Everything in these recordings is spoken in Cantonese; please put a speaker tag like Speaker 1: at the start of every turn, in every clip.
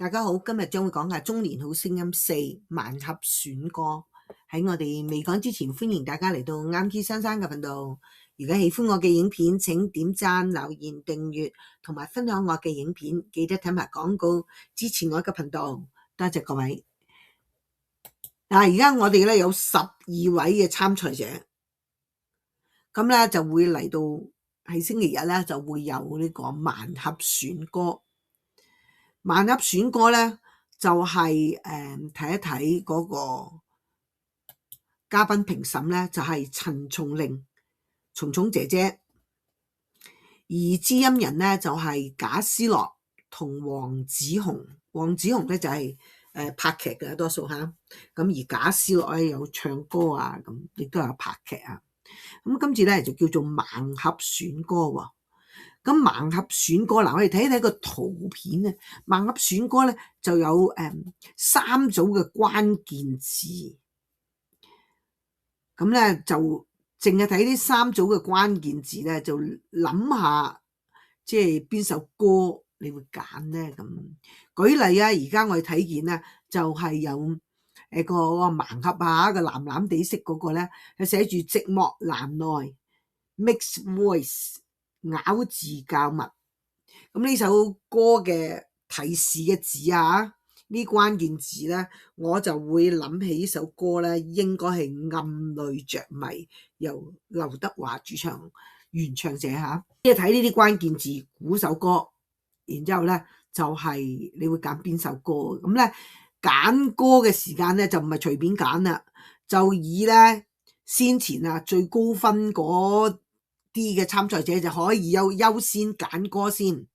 Speaker 1: 大家好，今日將會講下中年好聲音4盲盒選歌。喺我哋未講之前，歡迎大家嚟到啱 key 珊珊嘅頻道。如果喜歡我嘅影片，請點讚、留言、訂閱同埋分享我嘅影片，記得睇埋廣告支持我嘅頻道。多謝各位。而家我哋咧有12位嘅參賽者，咁咧就會嚟到喺星期日咧就會有呢個盲盒選歌。盲盒選歌咧就係睇一睇嗰個嘉賓評審咧就係陳松伶松松姐姐，而知音人咧就係賈思樂同黃子雄。黃子雄咧就係拍劇嘅多數吓，咁而賈思樂咧有唱歌啊，咁亦都有拍劇啊。咁今次咧就叫做盲盒選歌喎。咁盲盒選歌嗱，我哋睇一睇個圖片啊。盲盒選歌咧就有3組嘅關鍵字，咁咧就淨係睇呢3組嘅關鍵字咧，就諗下即係邊首歌你會揀咧咁。舉例啊，而家我哋睇見咧就係有個盲盒啊，個藍藍地色嗰個咧，係寫住寂寞難耐 Mixed Voice 咬字較密。咁呢首歌嘅提示嘅字啊，呢關鍵字咧，我就會諗起呢首歌咧，應該係暗裡着迷，由劉德華主唱，原唱者吓。即係睇呢啲關鍵字估首歌，然之後咧就係你會揀邊首歌。咁咧揀歌嘅時間咧就唔係隨便揀啦，就以咧先前啊最高分嗰啲嘅參賽者就可以有優先揀歌先，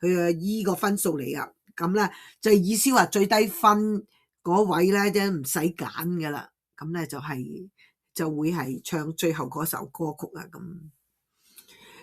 Speaker 1: 佢依個分數嚟啊。咁咧就意思話最低分嗰位咧即係唔使揀噶啦，咁咧就會係唱最後嗰首歌曲啊。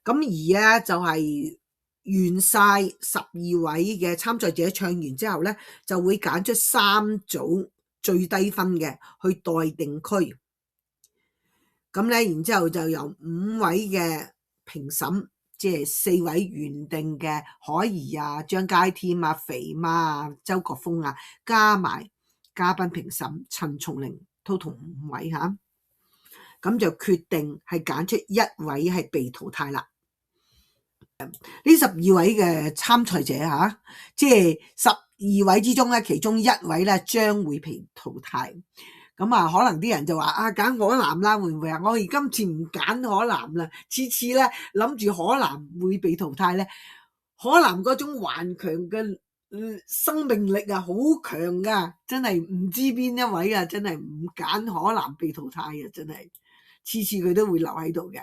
Speaker 1: 咁而咧就係完晒12位嘅參賽者唱完之後咧，就會揀出3組最低分嘅去待定區。咁咧然之後就由5位嘅評審，即係4位原定嘅海怡啊、張佳添啊、肥媽啊、周國峰啊，加埋嘉賓評審陳松伶，都同5位吓，咁就決定係揀出1位係被淘汰啦。呢12位嘅參賽者吓，即係12位之中咧，其中1位咧將會被淘汰。咁啊，可能啲人就話啊，揀可南啦，會唔會啊？我而今次唔揀可南啦，次次咧諗住可南會被淘汰咧。可南嗰種頑強嘅生命力啊，好強噶，真係唔知邊一位啊，真係唔揀可南被淘汰啊，真係次次佢都會留喺度嘅。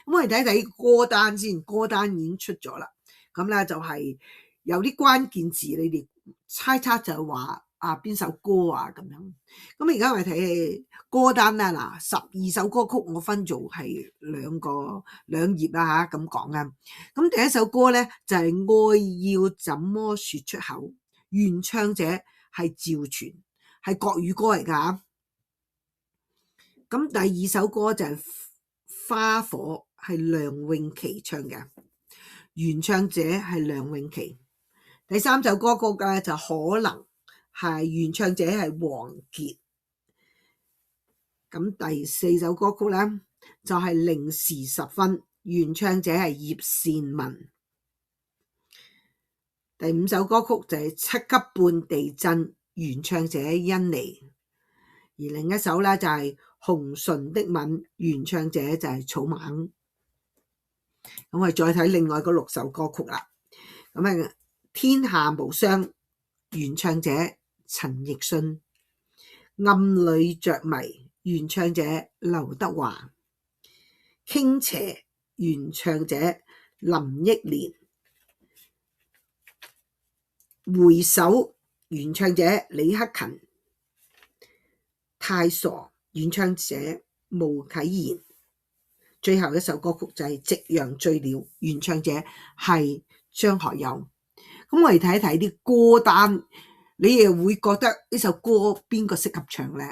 Speaker 1: 咁我哋睇睇歌單先，歌單已經出咗啦。咁咧就係有啲關鍵字，你哋猜測就係話啊邊首歌啊咁樣。咁而家我哋睇歌單啦，嗱12首歌曲我分做係兩頁啦吓，咁講啊。咁第一首歌咧就係愛要怎麼說出口，原唱者係趙傳，係國語歌嚟噶。咁第二首歌就係花火，係梁詠琪唱嘅，原唱者係梁詠琪。第三首歌曲咧就可能，係原唱者係王傑。咁第4首歌曲咧就係零時十分，原唱者係葉倩文。第5首歌曲就係7級半地震，原唱者甄妮。而另一首咧就係紅唇的吻，原唱者就係草蜢。咁我哋再睇另外嗰6首歌曲啦。咁啊，天下無雙，原唱者陳奕迅。暗裡着迷，原唱者劉德華。傾斜，原唱者林憶蓮。回首，原唱者李克勤。太傻，原唱者巫啟賢。最後一首歌曲就係夕陽醉了，原唱者係張學友。咁我哋睇一睇啲歌單，你又會覺得呢首歌邊個適合唱咧？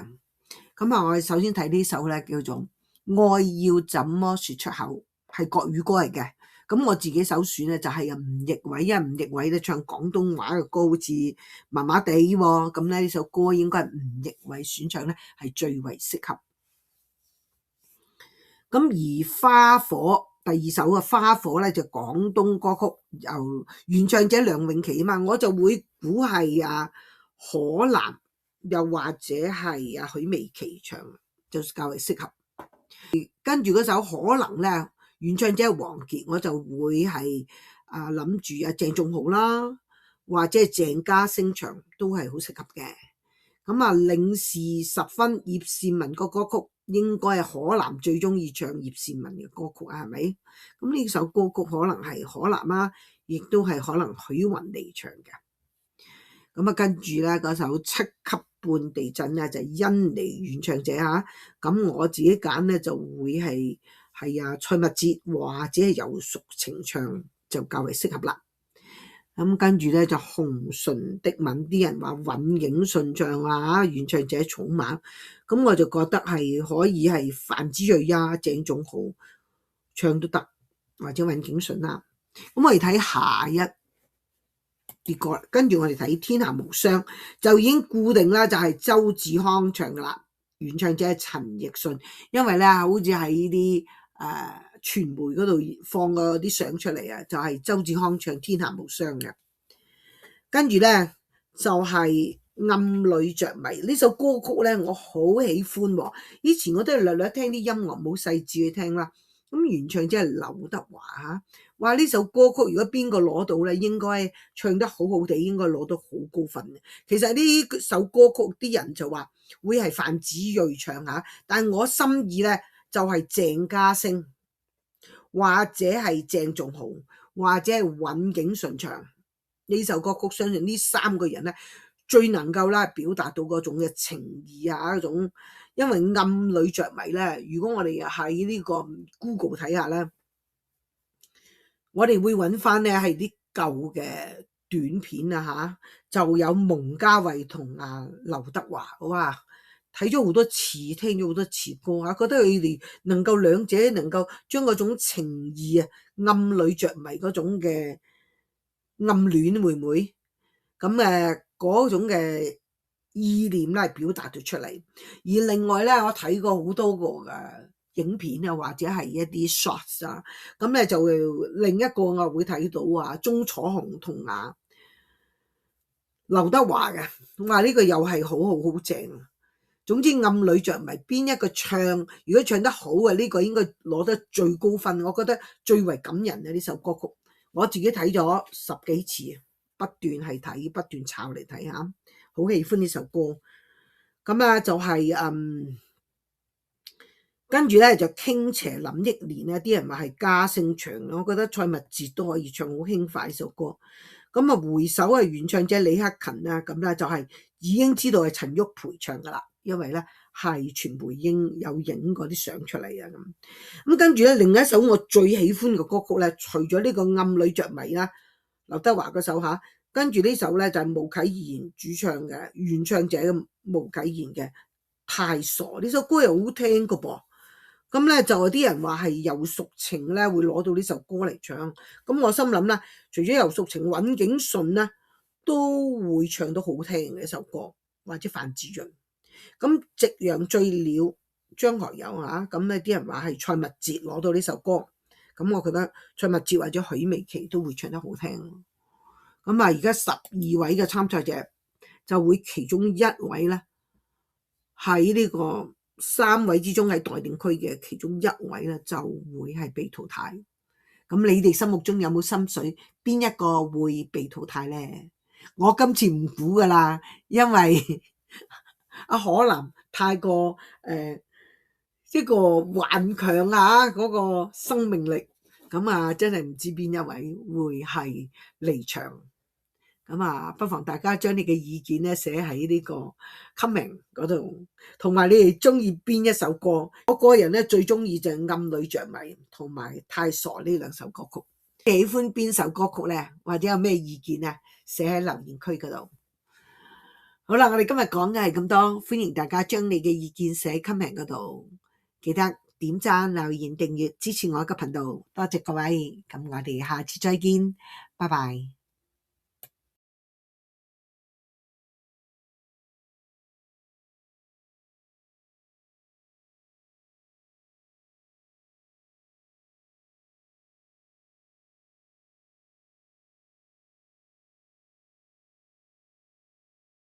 Speaker 1: 咁啊，我哋首先睇呢首咧叫做愛要怎麼說出口，係國語歌嚟嘅。咁我自己首選咧就係吳奕偉，因為吳奕偉咧唱廣東話嘅歌好似麻麻地喎，咁咧呢首歌應該係吳奕偉選唱咧係最為適合。咁而花火第二首嘅花火咧就廣東歌曲，由原唱者梁詠琪啊嘛，我就會估係可南又或者係許美琪唱，就較為適合。跟住嗰首可能咧，原唱者係王傑，我就會係諗住鄭仲浩啦，或者係鄭嘉星唱都係好適合嘅。咁領事十分葉倩文個歌曲應該係可南最中意唱葉倩文嘅歌曲啊，係咪？咁呢首歌曲可能係可南啦，亦都係可能許雲妮唱嘅。咁跟住咧嗰首7級半地震咧就係甄妮原唱者嚇，咁我自己揀咧就會係蔡密哲或者係游淑晴唱就較為適合啦。咁跟住咧就紅唇的吻，啲人話尹景順唱啊，原唱者草蜢，咁我就覺得係可以係范子睿啊、鄭仲浩唱都得，或者尹景順啦。咁我哋睇下一啲歌，跟住我哋睇天下無雙就已經固定啦，就係周志康唱噶啦，原唱者係陳奕迅，因為咧好似喺啲傳媒嗰度放嗰啲相出嚟啊，就係周志康唱《天下無雙》嘅。跟住咧就係暗裏着迷呢首歌曲咧，我好喜歡喎。以前我都係略略聽啲音樂，冇細緻去聽啦。咁原唱者係劉德華嚇，話呢首歌曲如果邊個攞到咧，應該唱得好好地，應該攞到好高分嘅。其實呢首歌曲啲人就話會係范子睿唱嚇，但係我心意咧就係鄭嘉星，或者係鄭仲浩，或者係尹景順唱呢首歌曲。相信呢三個人咧最能夠啦表達到嗰種嘅情義啊，嗰種，因為暗裏着迷咧，如果我哋喺呢個 Google 睇下咧，我哋會揾翻咧係啲舊嘅短片啊嚇，就有蒙嘉慧同劉德華，哇！睇咗好多次，聽咗好多次歌啊，覺得佢哋能夠兩者能夠將嗰種情義啊、暗裏着迷嗰種嘅暗戀會唔會咁嗰種嘅意念咧表達咗出嚟。而另外咧，我睇過好多個嘅影片啊，或者係一啲 shots 啊，咁咧就另一個我會睇到鐘楚紅同劉德華嘅，話呢個又係好正。總之暗裏着迷，邊一個唱，如果唱得好嘅呢個應該攞得最高分，我覺得最為感人嘅呢首歌曲，我自己睇咗10幾次，不斷係睇，不斷抄嚟睇下，好喜歡呢首歌。咁就係跟住咧就傾斜林憶蓮咧，啲人話係嘉星唱，我覺得蔡密哲都可以唱，好輕快呢首歌。咁回首係原唱者李克勤啦，咁咧就係已經知道係陳玉培唱噶啦，因為咧係傳媒有影嗰啲相出嚟啊。咁跟住咧另一首我最喜歡嘅歌曲咧，除咗呢個暗裏着迷啦，劉德華嗰首吓，跟住呢首咧就係巫啟賢主唱嘅，原唱者嘅巫啟賢嘅太傻，呢首歌又好聽噶噃。咁咧就有啲人話係游淑晴咧會攞到呢首歌嚟唱，咁我心諗啦，除咗游淑晴，尹景順咧都會唱得好聽嘅一首歌，或者范志睿。咁夕陽醉了張學友咁咧啲人話係蔡密哲攞到呢首歌，咁我覺得蔡密哲或者許美琪都會唱得好聽。咁而家12位嘅參賽者就會其中一位咧喺呢個3位之中喺待定區嘅其中一位咧就會係被淘汰。咁你哋心目中有冇心水邊一個會被淘汰咧？我今次唔估噶啦，因為可能太過呢個頑強嗰個生命力，咁真係唔知邊一位會係離場。咁不妨大家將你嘅意見咧寫喺呢個 comment 嗰度，同埋你哋中意邊一首歌？我個人咧最中意就係暗裏着迷同埋太傻呢兩首歌曲。你喜歡邊首歌曲咧？或者有咩意見啊？寫喺留言區嗰度。好啦，我哋今日講嘅係咁多，歡迎大家將你嘅意見寫喺 comment 嗰度，記得點讚、留言、訂閱支持我嘅頻道，多謝各位。咁我哋下次再見，拜拜。